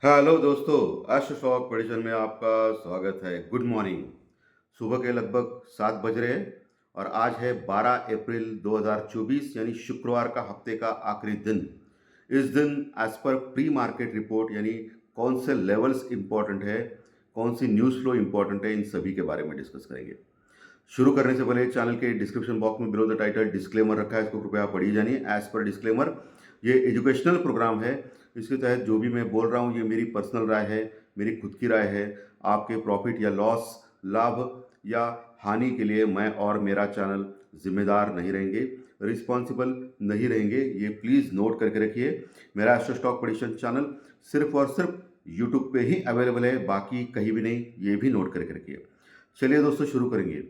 Hello दोस्तों, astro shock prediction में आपका स्वागत है। Good morning. सुबह के लगभग 7 बज रहे हैं और आज है 12 अप्रैल 2024 यानी शुक्रवार का हफ्ते का आखिरी दिन। इस दिन as per pre market report यानी कौन से लेवल्स इंपॉर्टेंट है, कौन सी न्यूज़ फ्लो इंपॉर्टेंट है, इन सभी के बारे में डिस्कस करेंगे। शुरू करने से पहले चैनल के डिस्क्रिप्शन बॉक्स में बिलो द टाइटल डिस्क्लेमर रखा है, इसको कृपया पढ़िए जानिए। एज पर डिस्क्लेमर, ये एजुकेशनल प्रोग्राम है। इसके तहत जो भी मैं बोल रहा हूँ ये मेरी पर्सनल राय है, मेरी खुद की राय है। आपके प्रॉफिट या लॉस, लाभ या हानि के लिए मैं और मेरा चैनल जिम्मेदार नहीं रहेंगे, रिस्पॉन्सिबल नहीं रहेंगे। ये प्लीज़ नोट करके रखिए। मेरा एस्ट्रो स्टॉक प्रेडिक्शन चैनल सिर्फ और सिर्फ यूट्यूब पे ही अवेलेबल है, बाकी कहीं भी नहीं, ये भी नोट करके रखिए। चलिए दोस्तों, शुरू करेंगे।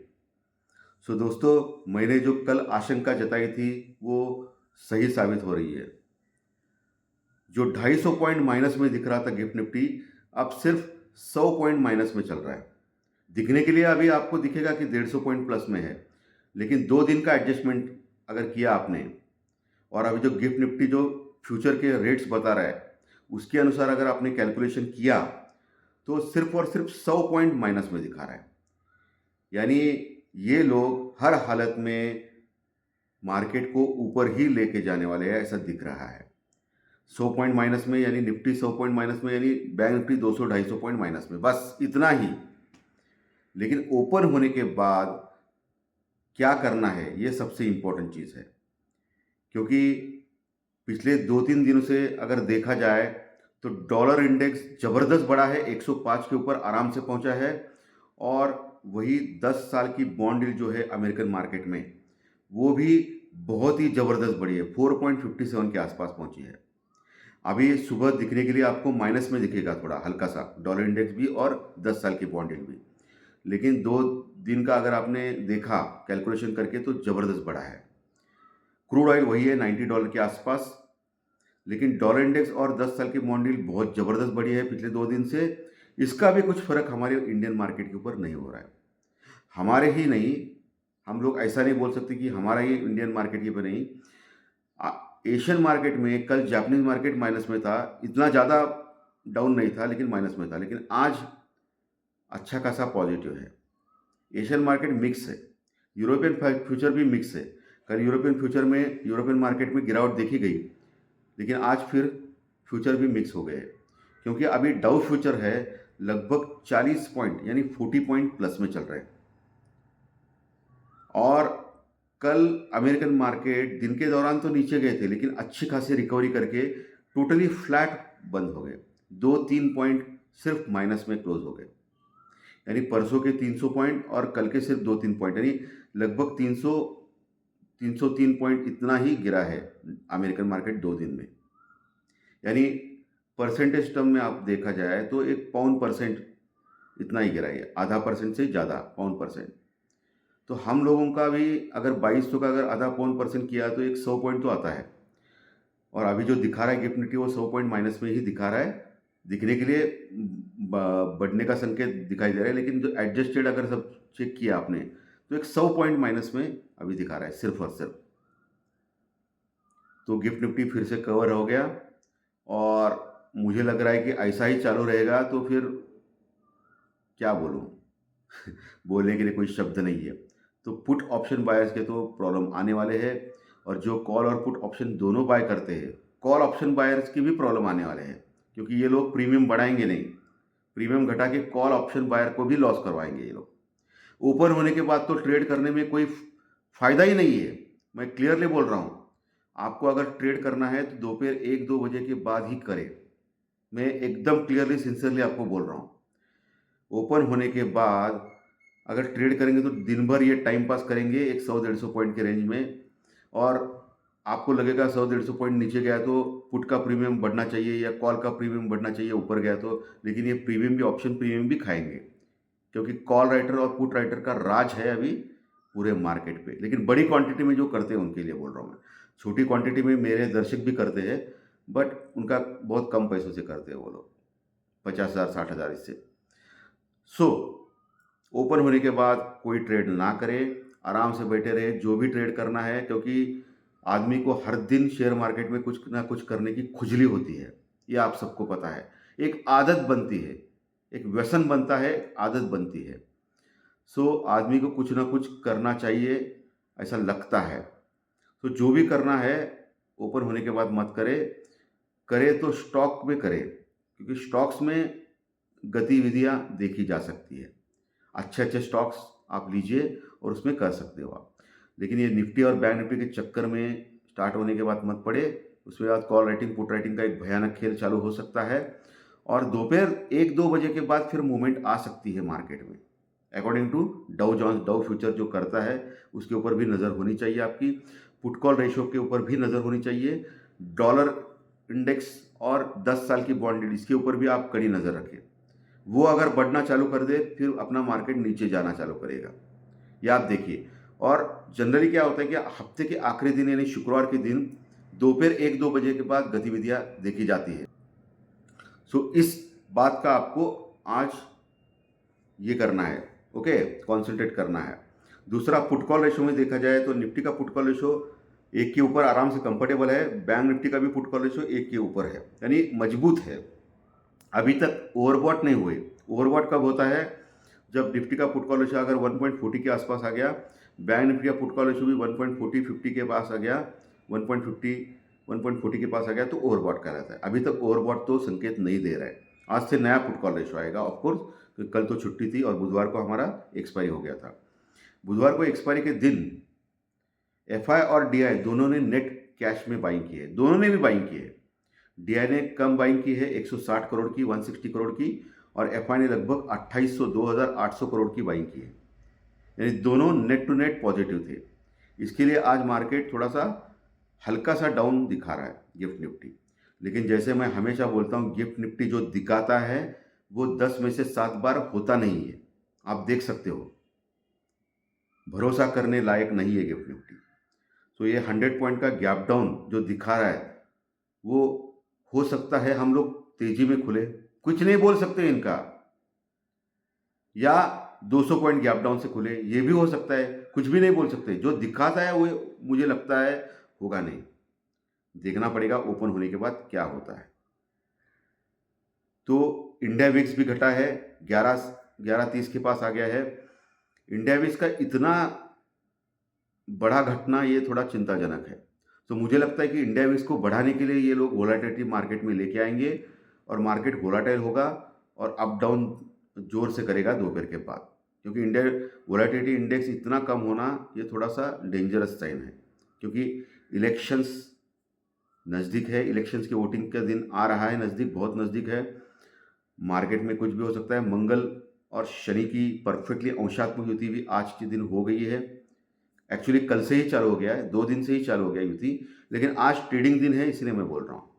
दोस्तों, मैंने जो कल आशंका जताई थी वो सही साबित हो रही है। जो 250 पॉइंट माइनस में दिख रहा था गिफ्ट निफ्टी, अब सिर्फ 100 पॉइंट माइनस में चल रहा है। दिखने के लिए अभी आपको दिखेगा कि 150 पॉइंट प्लस में है, लेकिन 2 दिन का एडजस्टमेंट अगर किया आपने और अभी जो गिफ्ट निफ्टी जो फ्यूचर के रेट्स बता रहा है उसके अनुसार अगर आपने कैलकुलेशन किया तो सिर्फ और सिर्फ 100 पॉइंट माइनस में दिखा रहा है। यानी ये लोग हर हालत में मार्केट को ऊपर ही लेके जाने वाले हैं, ऐसा दिख रहा है। 100 पॉइंट माइनस में यानी निफ्टी 100 पॉइंट माइनस में, यानी बैंक निफ्टी 200-250 पॉइंट माइनस में, बस इतना ही। लेकिन ओपन होने के बाद क्या करना है ये सबसे इंपॉर्टेंट चीज़ है, क्योंकि पिछले 2-3 दिनों से अगर देखा जाए तो डॉलर इंडेक्स ज़बरदस्त बढ़ा है, 105 के ऊपर आराम से पहुंचा है। और वही 10 साल की बॉन्ड यील्ड जो है अमेरिकन मार्केट में, वो भी बहुत ही ज़बरदस्त बढ़ी है, 4.57 के आसपास पहुंची है। अभी सुबह दिखने के लिए आपको माइनस में दिखेगा, थोड़ा हल्का सा डॉलर इंडेक्स भी और 10 साल की बॉन्ड यील्ड भी। लेकिन 2 दिन का अगर आपने देखा कैलकुलेशन करके तो ज़बरदस्त बढ़ा है। क्रूड ऑयल वही है $90 के आसपास, लेकिन डॉलर इंडेक्स और 10 साल की बॉन्ड यील्ड बहुत ज़बरदस्त बढ़ी है पिछले 2 दिन से। इसका भी कुछ फ़र्क हमारे इंडियन मार्केट के ऊपर नहीं हो रहा है। हमारे ही नहीं, हम लोग ऐसा नहीं बोल सकते कि हमारा ही इंडियन मार्केट के ऊपर नहीं, एशियन मार्केट में कल जापानीज मार्केट माइनस में था, इतना ज़्यादा डाउन नहीं था लेकिन माइनस में था, लेकिन आज अच्छा खासा पॉजिटिव है। एशियन मार्केट मिक्स है, यूरोपियन फ्यूचर भी मिक्स है। कल यूरोपियन फ्यूचर में, यूरोपियन मार्केट में गिरावट देखी गई, लेकिन आज फिर फ्यूचर भी मिक्स हो गए, क्योंकि अभी डाउ फ्यूचर है लगभग 40 पॉइंट यानी 40 पॉइंट प्लस में चल रहे हैं। और कल अमेरिकन मार्केट दिन के दौरान तो नीचे गए थे, लेकिन अच्छी खासी रिकवरी करके टोटली फ्लैट बंद हो गए। 2-3 पॉइंट सिर्फ माइनस में क्लोज हो गए, यानी परसों के 300 पॉइंट और कल के सिर्फ 2-3 पॉइंट, यानी लगभग 303 पॉइंट इतना ही गिरा है अमेरिकन मार्केट 2 दिन में। यानी परसेंटेज टर्म में आप देखा जाए तो 1 पाउंड% इतना ही गिरा है, आधा परसेंट से ज़्यादा, पाउंड%। तो हम लोगों का भी अगर 2200 का अगर आधा पाउंड% किया तो एक 100 पॉइंट तो आता है। और अभी जो दिखा रहा है गिफ्ट निफ्टी वो 100 पॉइंट माइनस में ही दिखा रहा है। दिखने के लिए बढ़ने का संकेत दिखाई दे रहा है, लेकिन जो एडजस्टेड अगर सब चेक किया आपने तो एक 100 पॉइंट माइनस में अभी दिखा रहा है सिर्फ और सिर्फ। तो गिफ्ट निफ्टी फिर से कवर हो गया और मुझे लग रहा है कि ऐसा ही चालू रहेगा तो फिर क्या बोलूँ बोलने के लिए कोई शब्द नहीं है। तो पुट ऑप्शन बायर्स के तो प्रॉब्लम आने वाले हैं, और जो कॉल और पुट ऑप्शन दोनों बाय करते हैं, कॉल ऑप्शन बायर्स की भी प्रॉब्लम आने वाले हैं, क्योंकि ये लोग प्रीमियम बढ़ाएंगे नहीं, प्रीमियम घटा के कॉल ऑप्शन बायर को भी लॉस करवाएंगे ये लोग। ऊपर होने के बाद तो ट्रेड करने में कोई फ़ायदा ही नहीं है। मैं क्लियरली बोल रहा हूँ, आपको अगर ट्रेड करना है तो दोपहर 1-2 बजे के बाद ही करें। मैं एकदम क्लियरली सिंसियरली आपको बोल रहा हूँ। ओपन होने के बाद अगर ट्रेड करेंगे तो दिन भर ये टाइम पास करेंगे एक 100-150 पॉइंट के रेंज में, और आपको लगेगा 100-150 पॉइंट नीचे गया तो पुट का प्रीमियम बढ़ना चाहिए या कॉल का प्रीमियम बढ़ना चाहिए ऊपर गया तो, लेकिन ये प्रीमियम भी, ऑप्शन प्रीमियम भी खाएंगे, क्योंकि कॉल राइटर और पुट राइटर का राज है अभी पूरे मार्केट पे। लेकिन बड़ी क्वांटिटी में जो करते हैं उनके लिए बोल रहा हूँ मैं, छोटी क्वांटिटी में मेरे दर्शक भी करते हैं, बट उनका बहुत कम पैसों से करते हैं वो लोग, 50,000 60,000 इससे। सो ओपन होने के बाद कोई ट्रेड ना करे, आराम से बैठे रहे, जो भी ट्रेड करना है, क्योंकि आदमी को हर दिन शेयर मार्केट में कुछ ना कुछ करने की खुजली होती है, ये आप सबको पता है। एक आदत बनती है, एक व्यसन बनता है, आदत बनती है। सो आदमी को कुछ ना कुछ करना चाहिए, ऐसा लगता है। तो जो भी करना है ओपन होने के बाद मत करे, करे तो स्टॉक में करे, क्योंकि स्टॉक्स में गतिविधियां देखी जा सकती है। अच्छे अच्छे स्टॉक्स आप लीजिए और उसमें कर सकते हो आप। लेकिन ये निफ्टी और बैंक निफ्टी के चक्कर में स्टार्ट होने के बाद मत पड़े। उसके बाद कॉल राइटिंग पुट राइटिंग का एक भयानक खेल चालू हो सकता है और दोपहर 1-2 बजे के बाद फिर मूवमेंट आ सकती है मार्केट में। According to Dow Jones, Dow future जो करता है उसके ऊपर भी नज़र होनी चाहिए आपकी। पुट कॉल रेशो के ऊपर भी नज़र होनी चाहिए। डॉलर इंडेक्स और 10 साल की बॉन्ड यील्ड, इसके ऊपर भी आप कड़ी नज़र रखें। वो अगर बढ़ना चालू कर दे फिर अपना मार्केट नीचे जाना चालू करेगा, ये आप देखिए। और जनरली क्या होता है कि हफ्ते के आखिरी दिन यानी शुक्रवार के दिन दोपहर 1-2 बजे के बाद गतिविधियां देखी जाती है। सो इस बात का आपको आज ये करना है, ओके, कॉन्सेंट्रेट करना है। दूसरा, पुट कॉल रेशो में देखा जाए तो निफ्टी का पुट कॉल रेशो 1 के ऊपर आराम से कंफर्टेबल है। बैंक निफ्टी का भी पुट कॉल रेशो 1 के ऊपर है, यानी मजबूत है। अभी तक ओवरबॉट नहीं हुए। ओवरबॉट कब होता है? जब निफ्टी का पुट कॉल रेशो अगर 1.40 के आसपास आ गया, बैंक निफ्टी का पुट कॉल रेशो भी 1.40-50 के पास आ गया, 1.40 के पास आ गया तो ओवरबॉट कहलाता है। अभी तक ओवरबॉट तो संकेत नहीं दे रहा है। आज से नया पुट कॉल रेशो आएगा ऑफकोर्स, क्योंकि कल तो छुट्टी थी और बुधवार को हमारा एक्सपायरी हो गया था। बुधवार को एक्सपायरी के दिन एफआई और डीआई दोनों ने नेट कैश में बाइंग की है, दोनों ने भी बाइंग की है। डीआई ने कम बाइंग की है 160 करोड़ की, 160 करोड़ की, और एफआई ने लगभग 2800 करोड़ की बाइंग की है, यानी दोनों नेट टू नेट पॉजिटिव थे। इसके लिए आज मार्केट थोड़ा सा हल्का सा डाउन दिखा रहा है गिफ्ट निफ्टी। लेकिन जैसे मैं हमेशा बोलता हूँ, गिफ्ट निफ्टी जो दिखाता है वो 10 में से 7 बार होता नहीं है। आप देख सकते हो, भरोसा करने लायक नहीं है गिफ्ट निफ्टी। तो ये 100 पॉइंट का गैप डाउन जो दिखा रहा है वो हो सकता है हम लोग तेजी में खुले, कुछ नहीं बोल सकते इनका, या 200 पॉइंट गैप डाउन से खुले, ये भी हो सकता है, कुछ भी नहीं बोल सकते। जो दिखाता है वो मुझे लगता है होगा नहीं, देखना पड़ेगा ओपन होने के बाद क्या होता है। तो इंडिया विक्स भी घटा है, 1130 के पास आ गया है। इंडिया विक्स का इतना बड़ा घटना ये थोड़ा चिंताजनक है। तो मुझे लगता है कि इंडिया विक्स को बढ़ाने के लिए ये लोग वोलेटिलिटी मार्केट में लेके आएंगे और मार्केट वोलाटाइल होगा और अप डाउन जोर से करेगा दोपहर के बाद, क्योंकि इंडिया वोलेटिलिटी इंडेक्स इतना कम होना ये थोड़ा सा डेंजरस साइन है, क्योंकि इलेक्शंस नज़दीक है, इलेक्शंस की वोटिंग का दिन आ रहा है, नज़दीक, बहुत नज़दीक है। मार्केट में कुछ भी हो सकता है। मंगल और शनि की परफेक्टली अंशात्मक युति भी आज के दिन हो गई है। एक्चुअली कल से ही चालू हो गया है, 2 दिन से ही चालू हो गया युति, लेकिन आज ट्रेडिंग दिन है इसलिए मैं बोल रहा हूँ।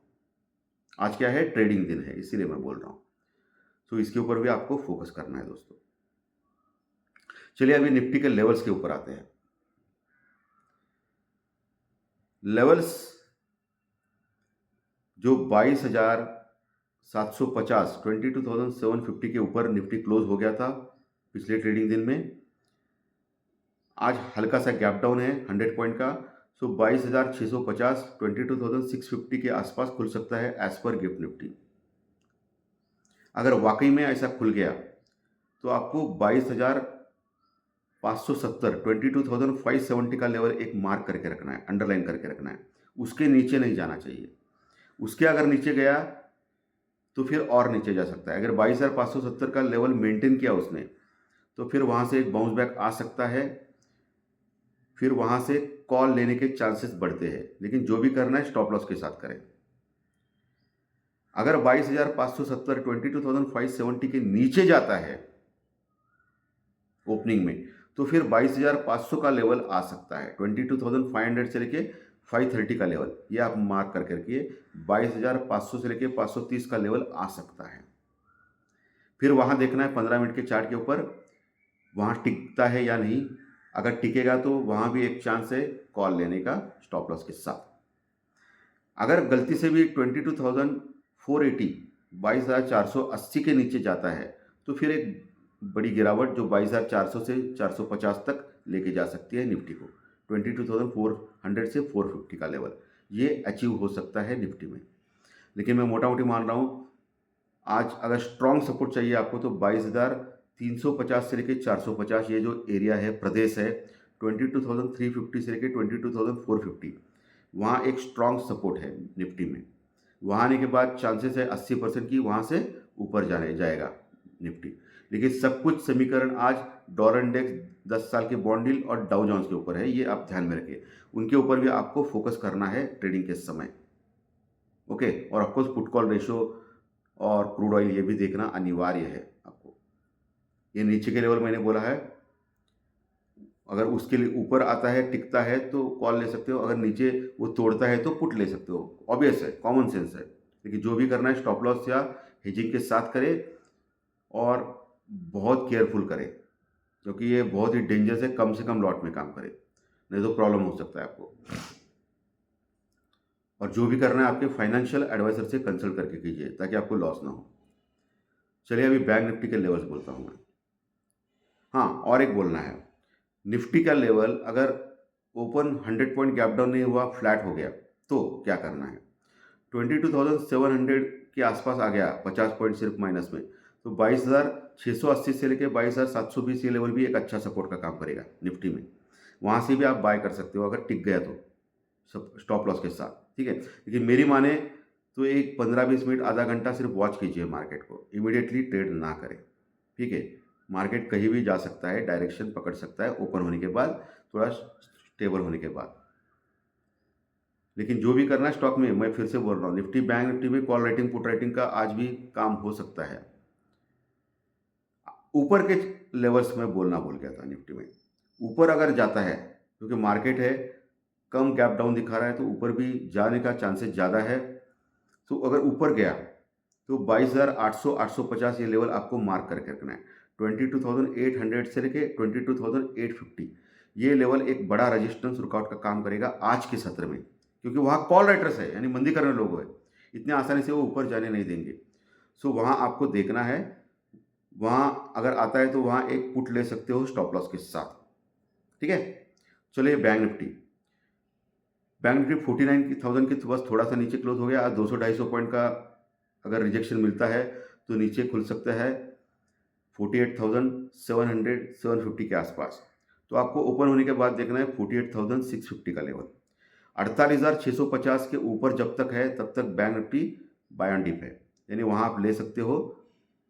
आज क्या है? ट्रेडिंग दिन है, इसीलिए मैं बोल रहा हूँ। तो इसके ऊपर भी आपको फोकस करना है दोस्तों। चलिए अभी निफ्टी के लेवल्स के ऊपर आते हैं। लेवल्स जो 22,750 22,750 के ऊपर निफ्टी क्लोज हो गया था पिछले ट्रेडिंग दिन में। आज हल्का सा गैप डाउन है 100 पॉइंट का। सो 22,650 22,650 के आसपास खुल सकता है एज पर गिफ्ट निफ्टी। अगर वाकई में ऐसा खुल गया तो आपको 22,570 22,570 का लेवल एक मार्क करके रखना है, अंडरलाइन करके रखना है। उसके नीचे नहीं जाना चाहिए। उसके अगर नीचे गया तो फिर और नीचे जा सकता है। अगर 22,570 का लेवल मेंटेन किया उसने तो फिर वहाँ से एक बाउंस बैक आ सकता है, फिर वहाँ से कॉल लेने के चांसेस बढ़ते हैं। लेकिन जो भी करना है स्टॉप लॉस के साथ करें। अगर 22,570 22,570 के नीचे जाता है ओपनिंग में तो फिर 22,500 का लेवल आ सकता है। 22,500 से लेके 530 का लेवल, ये आप मार्क करके रखिए। 22,500 से लेके 530 का लेवल आ सकता है। फिर वहाँ देखना है 15 मिनट के चार्ट के ऊपर वहाँ टिकता है या नहीं। अगर टिकेगा तो वहाँ भी एक चांस है कॉल लेने का स्टॉप लॉस के साथ। अगर गलती से भी 22,480 22,480 के नीचे जाता है तो फिर एक बड़ी गिरावट जो 22,400 से 450 तक लेके जा सकती है निफ्टी को। 22,400 से 450 का लेवल ये अचीव हो सकता है निफ्टी में। लेकिन मैं मोटा मोटी मान रहा हूँ आज अगर स्ट्रॉन्ग सपोर्ट चाहिए आपको तो 22,350 से लेके 450 ये जो एरिया है, प्रदेश है, 22,350 से लेके 22,450, वहाँ एक स्ट्रॉन्ग सपोर्ट है निफ्टी में। वहाँ आने के बाद चांसेस है 80% की वहाँ से ऊपर जाने जाएगा निफ्टी। लेकिन सब कुछ समीकरण आज डॉलर इंडेक्स, 10 साल के बॉन्ड यील्ड और डाउ जोन्स के ऊपर है, ये आप ध्यान में रखिए। उनके ऊपर भी आपको फोकस करना है ट्रेडिंग के समय। ओके, और ऑफकोर्स पुट कॉल रेशो और क्रूड ऑयल ये भी देखना अनिवार्य है आपको। ये नीचे के लेवल मैंने बोला है, अगर उसके लिए ऊपर आता है, टिकता है तो कॉल ले सकते हो, अगर नीचे वो तोड़ता है तो पुट ले सकते हो। ऑब्वियस है, कॉमन सेंस है। लेकिन जो भी करना है स्टॉप लॉस या हेजिंग के साथ करें और बहुत केयरफुल करें, क्योंकि ये बहुत ही डेंजरस है। कम से कम लॉट में काम करें, नहीं तो प्रॉब्लम हो सकता है आपको। और जो भी करना है आपके फाइनेंशियल एडवाइजर से कंसल्ट करके कीजिए ताकि आपको लॉस ना हो। चलिए अभी बैंक निफ्टी के लेवल्स बोलता हूँ मैं। हाँ, और एक बोलना है, निफ्टी का लेवल अगर ओपन 100 पॉइंट गैप डाउन नहीं हुआ, फ्लैट हो गया, तो क्या करना है। 22,700 के आसपास आ गया, 50 पॉइंट सिर्फ माइनस में, तो 22,680 से लेकर 22,720 ये लेवल भी एक अच्छा सपोर्ट का काम करेगा निफ्टी में। वहाँ से भी आप बाय कर सकते हो अगर टिक गया तो, सब स्टॉप लॉस के साथ, ठीक है। लेकिन मेरी माने तो एक 15-20 मिनट, आधा घंटा सिर्फ वॉच कीजिए मार्केट को, इमीडिएटली ट्रेड ना करें, ठीक है। मार्केट कहीं भी जा सकता है, डायरेक्शन पकड़ सकता है ओपन होने के बाद, थोड़ा स्टेबल होने के बाद। लेकिन जो भी करना है स्टॉक में, मैं फिर से बोल रहा हूँ, निफ्टी, बैंक निफ्टी में कॉल राइटिंग, पुट राइटिंग का आज भी काम हो सकता है। ऊपर के लेवल्स में बोलना भूल गया था, निफ्टी में ऊपर अगर जाता है, क्योंकि मार्केट है कम गैप डाउन दिखा रहा है, तो ऊपर भी जाने का चांसेस ज़्यादा है। तो अगर ऊपर गया तो 22,800 850 ये लेवल आपको मार्क करके रखना है। 22,800 से लेके 22,850 ये लेवल एक बड़ा रेजिस्टेंस रुकआउट का काम करेगा आज के सत्र में, क्योंकि वहाँ कॉल राइटर्स है, यानी मंदी करने लोग हैं, इतने आसानी से वो ऊपर जाने नहीं देंगे। सो वहाँ आपको देखना है, वहाँ अगर आता है तो वहाँ एक पुट ले सकते हो स्टॉप लॉस के साथ, ठीक है। चलिए बैंक निफ्टी, बैंक निफ्टी 49,000 के बस थोड़ा सा नीचे क्लोज हो गया। 200-250 पॉइंट का अगर रिजेक्शन मिलता है तो नीचे खुल सकता है 48,700 750 के आसपास। तो आपको ओपन होने के बाद देखना है 48,650 का लेवल। 48,650 के ऊपर जब तक है तब तक bank Nifty buy on dip है, यानी वहाँ आप ले सकते हो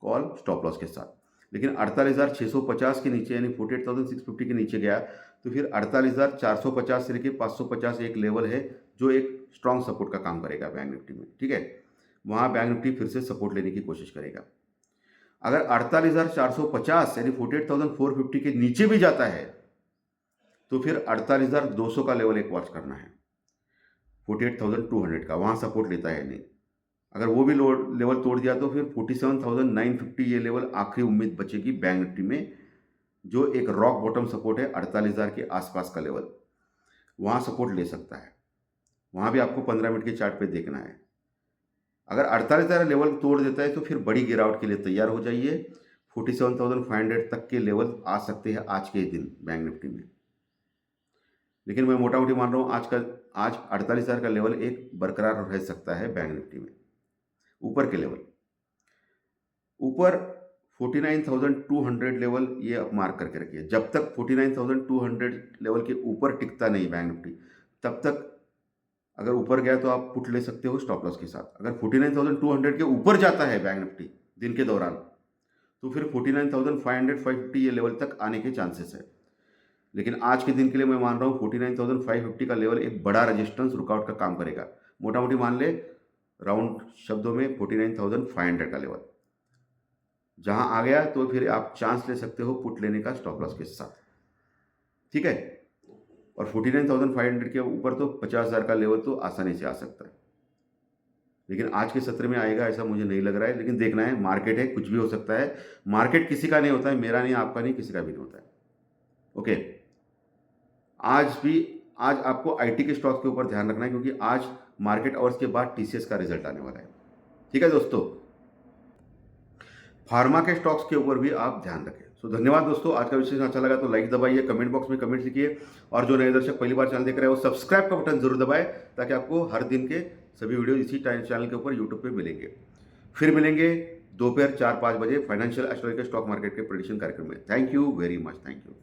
कॉल स्टॉप लॉस के साथ। लेकिन 48,650 के नीचे, यानी 48,650 के नीचे गया तो फिर 48,450 से लेकर 550 एक लेवल है जो एक स्ट्रॉन्ग सपोर्ट का काम करेगा बैंक निफ्टी में, ठीक है। वहाँ बैंक निफ्टी फिर से सपोर्ट लेने की कोशिश करेगा। अगर 48,450 यानी 48,450 के नीचे भी जाता है तो फिर 48,200 का लेवल एक वॉच करना है, 48,200 का, वहाँ सपोर्ट लेता है नहीं। अगर वो भी लेवल तोड़ दिया तो फिर 47,950 ये लेवल आखिरी उम्मीद बचेगी बैंक निफ्टी में, जो एक रॉक बॉटम सपोर्ट है 48,000 के आसपास का लेवल, वहाँ सपोर्ट ले सकता है। वहाँ भी आपको 15 मिनट के चार्ट पे देखना है। अगर 48,000 लेवल तोड़ देता है तो फिर बड़ी गिरावट के लिए तैयार हो जाइए। 47,500 तक के लेवल आ सकते हैं आज के दिन बैंक निफ्टी में। लेकिन मैं मोटा मोटी मान रहा हूँ आज 48,000 का लेवल एक बरकरार रह सकता है बैंक निफ्टी में। ऊपर के लेवल, ऊपर 49,200 लेवल ये आप मार्क करके रखिए। जब तक 49,200 लेवल के ऊपर टिकता नहीं बैंक निफ्टी, तब तक अगर ऊपर गया तो आप पुट ले सकते हो स्टॉप लॉस के साथ। अगर 49,200 के ऊपर जाता है बैंक निफ्टी दिन के दौरान, तो फिर 49,500 550 ये लेवल तक आने के चांसेस है। लेकिन आज के दिन के लिए मैं मान रहा हूँ 49,550 का लेवल एक बड़ा रेजिस्टेंस रुकआउट का काम करेगा। मोटा मोटी मान ले, राउंड शब्दों में 49,500 का लेवल जहां आ गया तो फिर आप चांस ले सकते हो पुट लेने का स्टॉप लॉस के साथ, ठीक है। और 49,500 के ऊपर तो 50,000 का लेवल तो आसानी से आ सकता है। लेकिन आज के सत्र में आएगा ऐसा मुझे नहीं लग रहा है, लेकिन देखना है, मार्केट है, कुछ भी हो सकता है। मार्केट किसी का नहीं होता है, मेरा नहीं, आपका नहीं, किसी का भी नहीं होता है। ओके, आज आपको आईटी के स्टॉक्स के ऊपर ध्यान रखना है, क्योंकि आज मार्केट आवर्स के बाद टीसीएस का रिजल्ट आने वाला है, ठीक है दोस्तों। फार्मा के स्टॉक्स के ऊपर भी आप ध्यान रखें। सो धन्यवाद दोस्तों, आज का विषय अच्छा लगा तो लाइक दबाइए, कमेंट बॉक्स में कमेंट लिखिए, और जो नए दर्शक पहली बार चैनल देख रहे हैं वो सब्सक्राइब का बटन जरूर दबाएं, ताकि आपको हर दिन के सभी वीडियो इसी चैनल के ऊपर यूट्यूब पे मिलेंगे। फिर मिलेंगे दोपहर 4-5 बजे फाइनेंशियल एस्ट्रोलॉजी के स्टॉक मार्केट के प्रेडिक्शन कार्यक्रम में। Thank you very much, thank you.